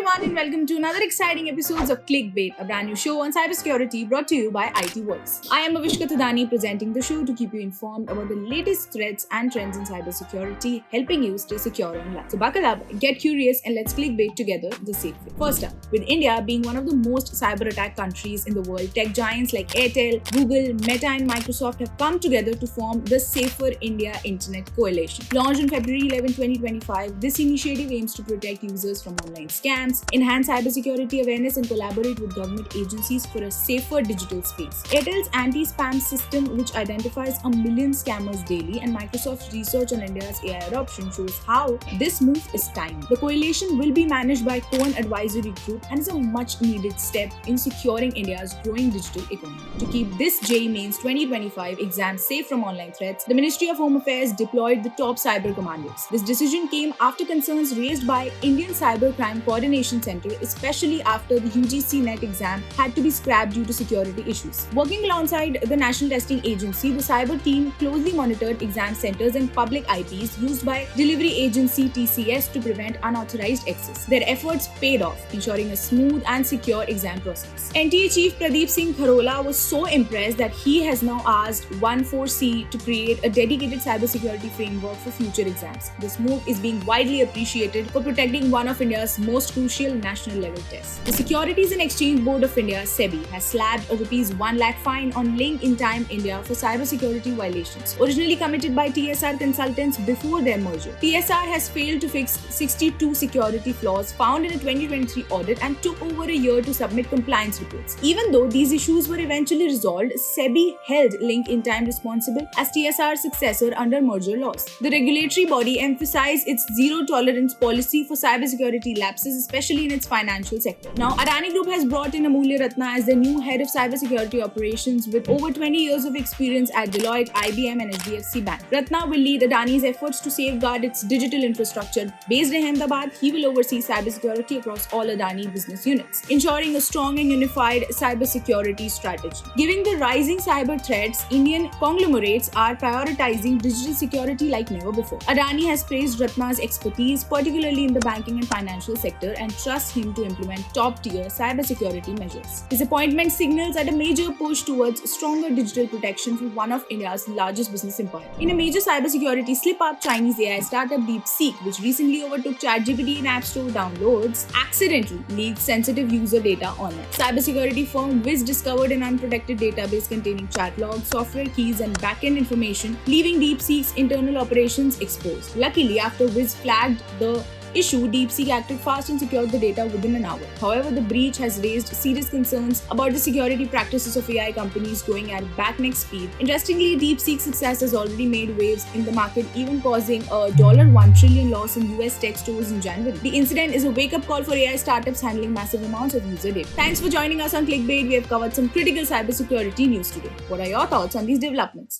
everyone, and welcome to another exciting episode of Clickbait, a brand new show on cybersecurity brought to you by IT Voice. I am Avishka Thadani presenting the show to keep you informed about the latest threats and trends in cybersecurity, helping you stay secure online. So buckle up, get curious, and let's clickbait together the safe way. First up, with India being one of the most cyber attack countries in the world, tech giants like Airtel, Google, Meta, and Microsoft have come together to form the Safer India Internet Coalition. Launched on February 11, 2025, this initiative aims to protect users from online scams, enhance cybersecurity awareness, and collaborate with government agencies for a safer digital space. Airtel's anti-spam system, which identifies a million scammers daily, and Microsoft's research on India's AI adoption shows how this move is timed. The coalition will be managed by Cohen Advisory Group and is a much-needed step in securing India's growing digital economy. To keep this JEE Mains 2025 exam safe from online threats, the Ministry of Home Affairs deployed the top cyber commandos. This decision came after concerns raised by Indian Cybercrime Coordination Center, especially after the UGC NET exam had to be scrapped due to security issues. Working alongside the National Testing Agency, the cyber team closely monitored exam centers and public IPs used by delivery agency TCS to prevent unauthorized access. Their efforts paid off, ensuring a smooth and secure exam process. NTA Chief Pradeep Singh Kharola was so impressed that he has now asked 14C to create a dedicated cybersecurity framework for future exams. This move is being widely appreciated for protecting one of India's most crucial national level tests. The Securities and Exchange Board of India (SEBI) has slapped a ₹1 lakh fine on Link in Time India for cybersecurity violations, originally committed by TSR consultants before their merger. TSR has failed to fix 62 security flaws found in a 2023 audit and took over a year to submit compliance reports. Even though these issues were eventually resolved, SEBI held Link in Time responsible as TSR's successor under merger laws. The regulatory body emphasized its zero-tolerance policy for cybersecurity lapses, especially in its financial sector. Now, Adani Group has brought in Amulya Ratna as the new head of cybersecurity operations with over 20 years of experience at Deloitte, IBM, and HDFC Bank. Ratna will lead Adani's efforts to safeguard its digital infrastructure. Based in Ahmedabad, he will oversee cybersecurity across all Adani business units, ensuring a strong and unified cybersecurity strategy. Given the rising cyber threats, Indian conglomerates are prioritizing digital security like never before. Adani has praised Ratna's expertise, particularly in the banking and financial sector, and trusts him to implement top-tier cybersecurity measures. His appointment signals at a major push towards stronger digital protection for one of India's largest business empires. In a major cybersecurity slip-up, Chinese AI startup DeepSeek, which recently overtook ChatGPT in App Store downloads, accidentally leaked sensitive user data online. Cybersecurity firm Wiz discovered an unprotected database containing chat logs, software keys, and backend information, leaving DeepSeek's internal operations exposed. Luckily, after Wiz flagged the issue, DeepSeek acted fast and secured the data within an hour. However, the breach has raised serious concerns about the security practices of AI companies growing at breakneck speed. Interestingly, DeepSeek's success has already made waves in the market, even causing a $1 trillion loss in US tech stores in January. The incident is a wake-up call for AI startups handling massive amounts of user data. Thanks for joining us on Clickbait. We have covered some critical cybersecurity news today. What are your thoughts on these developments?